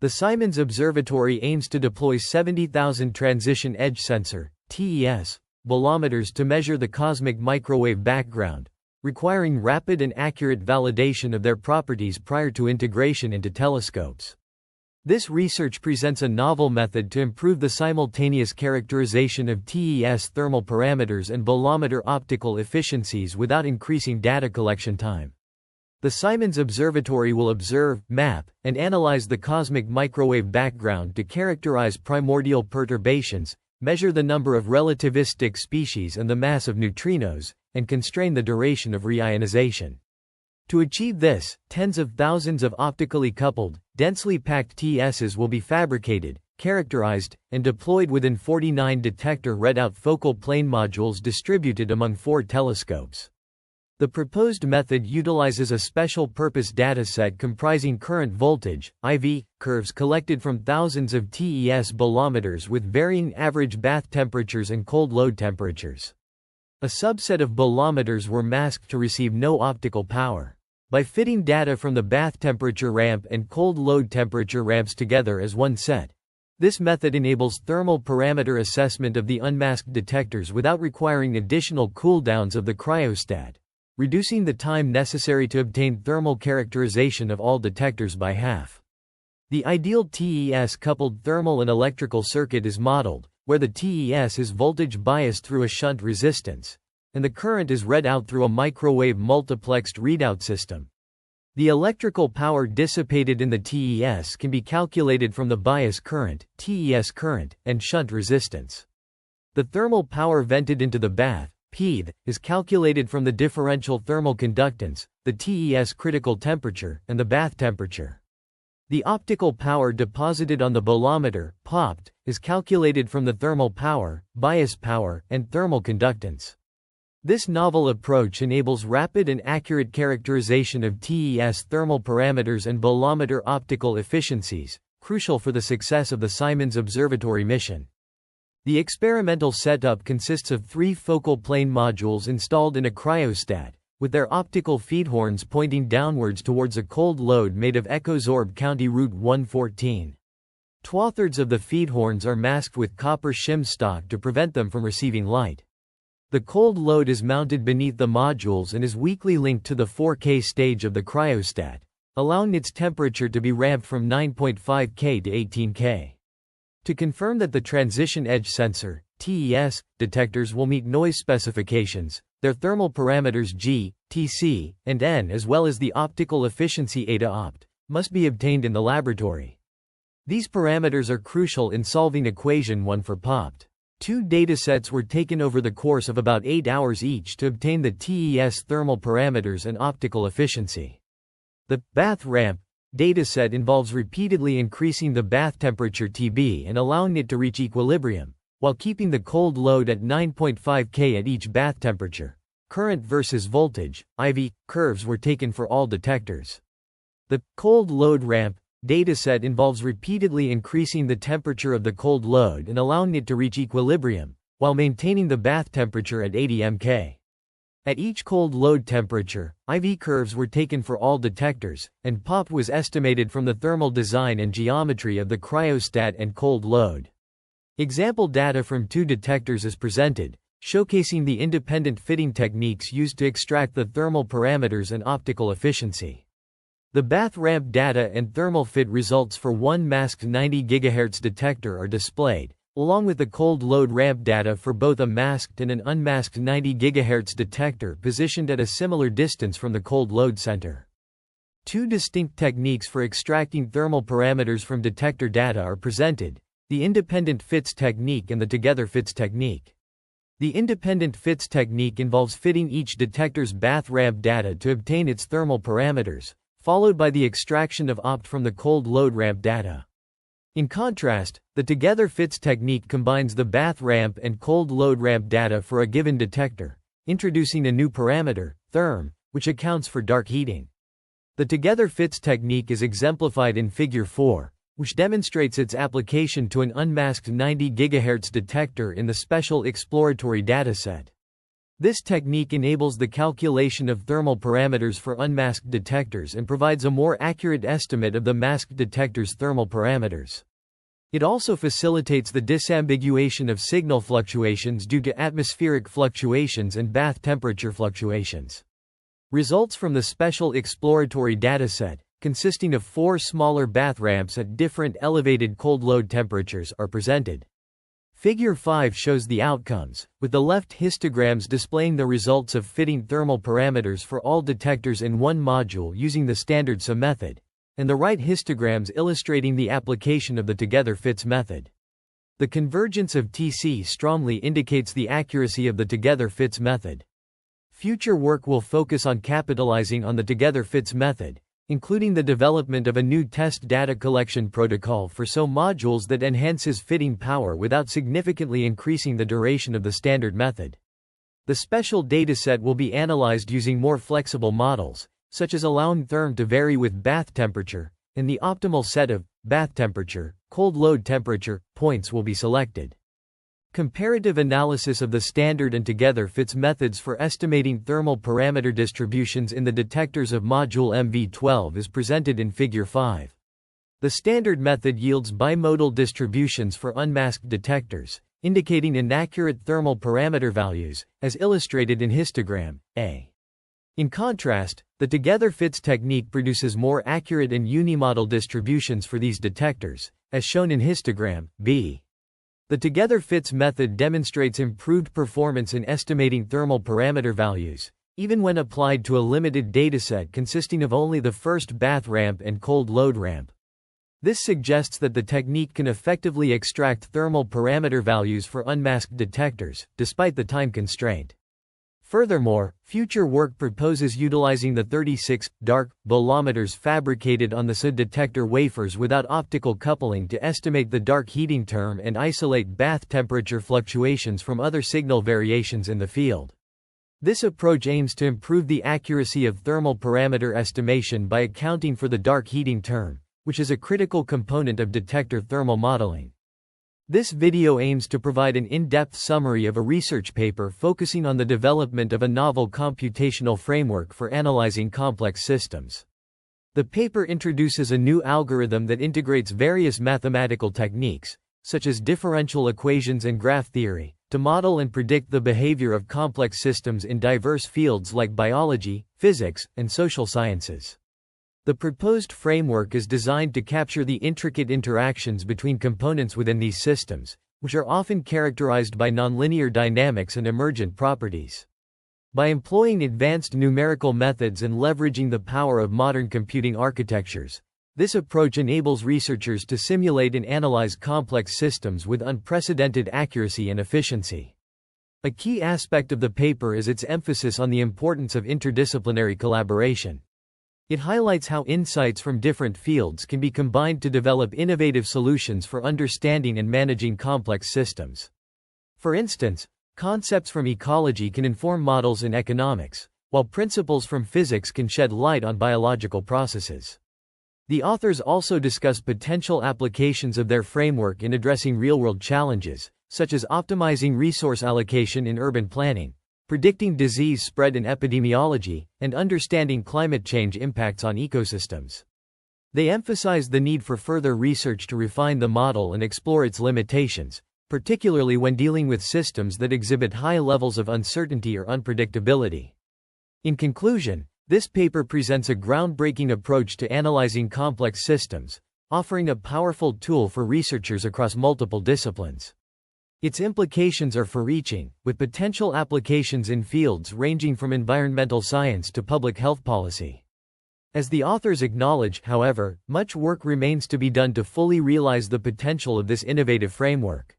The Simons Observatory aims to deploy 70,000 transition edge sensor (TES) bolometers to measure the cosmic microwave background, requiring rapid and accurate validation of their properties prior to integration into telescopes. This research presents a novel method to improve the simultaneous characterization of TES thermal parameters and bolometer optical efficiencies without increasing data collection time. The Simons Observatory will observe, map, and analyze the cosmic microwave background to characterize primordial perturbations, measure the number of relativistic species and the mass of neutrinos, and constrain the duration of reionization. To achieve this, tens of thousands of optically coupled, densely packed TSs will be fabricated, characterized, and deployed within 49 detector readout focal plane modules distributed among 4 telescopes. The proposed method utilizes a special-purpose dataset comprising current voltage (IV) curves collected from thousands of TES bolometers with varying average bath temperatures and cold load temperatures. A subset of bolometers were masked to receive no optical power. By fitting data from the bath temperature ramp and cold load temperature ramps together as one set, this method enables thermal parameter assessment of the unmasked detectors without requiring additional cooldowns of the cryostat, reducing the time necessary to obtain thermal characterization of all detectors by half. The ideal TES-coupled thermal and electrical circuit is modeled, where the TES is voltage biased through a shunt resistance, and the current is read out through a microwave multiplexed readout system. The electrical power dissipated in the TES can be calculated from the bias current, TES current, and shunt resistance. The thermal power vented into the bath, PETH, is calculated from the differential thermal conductance, the TES critical temperature, and the bath temperature. The optical power deposited on the bolometer, POPT, is calculated from the thermal power, bias power, and thermal conductance. This novel approach enables rapid and accurate characterization of TES thermal parameters and bolometer optical efficiencies, crucial for the success of the Simons Observatory mission. The experimental setup consists of 3 focal plane modules installed in a cryostat, with their optical feed horns pointing downwards towards a cold load made of EchoZorb County Route 114. 2/3 of the feed horns are masked with copper shim stock to prevent them from receiving light. The cold load is mounted beneath the modules and is weakly linked to the 4K stage of the cryostat, allowing its temperature to be ramped from 9.5 K to 18 K. To confirm that the transition edge sensor (TES) detectors will meet noise specifications, their thermal parameters G, Tc, and N as well as the optical efficiency eta-opt, must be obtained in the laboratory. These parameters are crucial in solving equation 1 for POPT. 2 datasets were taken over the course of about 8 hours each to obtain the TES thermal parameters and optical efficiency. The bath ramp dataset involves repeatedly increasing the bath temperature Tb and allowing it to reach equilibrium, while keeping the cold load at 9.5 K at each bath temperature. Current versus voltage (IV) curves were taken for all detectors. The cold load ramp dataset involves repeatedly increasing the temperature of the cold load and allowing it to reach equilibrium, while maintaining the bath temperature at 80 mK. At each cold load temperature, IV curves were taken for all detectors, and POPT was estimated from the thermal design and geometry of the cryostat and cold load. Example data from 2 detectors is presented, showcasing the independent fitting techniques used to extract the thermal parameters and optical efficiency. The bath ramp data and thermal fit results for one masked 90 GHz detector are displayed, along with the cold load ramp data for both a masked and an unmasked 90 GHz detector positioned at a similar distance from the cold load center. 2 distinct techniques for extracting thermal parameters from detector data are presented, the independent fits technique and the together fits technique. The independent fits technique involves fitting each detector's bath ramp data to obtain its thermal parameters, followed by the extraction of opt from the cold load ramp data. In contrast, the together fits technique combines the bath ramp and cold load ramp data for a given detector, introducing a new parameter, therm, which accounts for dark heating. The together fits technique is exemplified in Figure 4, which demonstrates its application to an unmasked 90 GHz detector in the special exploratory dataset. This technique enables the calculation of thermal parameters for unmasked detectors and provides a more accurate estimate of the masked detector's thermal parameters. It also facilitates the disambiguation of signal fluctuations due to atmospheric fluctuations and bath temperature fluctuations. Results from the special exploratory dataset, consisting of 4 smaller bath ramps at different elevated cold load temperatures, are presented. Figure 5 shows the outcomes, with the left histograms displaying the results of fitting thermal parameters for all detectors in one module using the standard SIM method, and the right histograms illustrating the application of the together fits method. The convergence of TC strongly indicates the accuracy of the together fits method. Future work will focus on capitalizing on the together fits method, including the development of a new test data collection protocol for SO modules that enhances fitting power without significantly increasing the duration of the standard method. The special dataset will be analyzed using more flexible models, such as allowing therm to vary with bath temperature, and the optimal set of bath temperature, cold load temperature points will be selected. Comparative analysis of the standard and together fits methods for estimating thermal parameter distributions in the detectors of module MV12 is presented in Figure 5. The standard method yields bimodal distributions for unmasked detectors, indicating inaccurate thermal parameter values, as illustrated in histogram A. In contrast, the together fits technique produces more accurate and unimodal distributions for these detectors, as shown in histogram B. The together fits method demonstrates improved performance in estimating thermal parameter values, even when applied to a limited dataset consisting of only the first bath ramp and cold load ramp. This suggests that the technique can effectively extract thermal parameter values for unmasked detectors, despite the time constraint. Furthermore, future work proposes utilizing the 36 dark bolometers fabricated on the SO detector wafers without optical coupling to estimate the dark heating term and isolate bath temperature fluctuations from other signal variations in the field. This approach aims to improve the accuracy of thermal parameter estimation by accounting for the dark heating term, which is a critical component of detector thermal modeling. This video aims to provide an in-depth summary of a research paper focusing on the development of a novel computational framework for analyzing complex systems. The paper introduces a new algorithm that integrates various mathematical techniques, such as differential equations and graph theory, to model and predict the behavior of complex systems in diverse fields like biology, physics, and social sciences. The proposed framework is designed to capture the intricate interactions between components within these systems, which are often characterized by nonlinear dynamics and emergent properties. By employing advanced numerical methods and leveraging the power of modern computing architectures, this approach enables researchers to simulate and analyze complex systems with unprecedented accuracy and efficiency. A key aspect of the paper is its emphasis on the importance of interdisciplinary collaboration. It highlights how insights from different fields can be combined to develop innovative solutions for understanding and managing complex systems. For instance, concepts from ecology can inform models in economics, while principles from physics can shed light on biological processes. The authors also discuss potential applications of their framework in addressing real-world challenges, such as optimizing resource allocation in urban planning, predicting disease spread in epidemiology, and understanding climate change impacts on ecosystems. They emphasize the need for further research to refine the model and explore its limitations, particularly when dealing with systems that exhibit high levels of uncertainty or unpredictability. In conclusion, this paper presents a groundbreaking approach to analyzing complex systems, offering a powerful tool for researchers across multiple disciplines. Its implications are far-reaching, with potential applications in fields ranging from environmental science to public health policy. As the authors acknowledge, however, much work remains to be done to fully realize the potential of this innovative framework.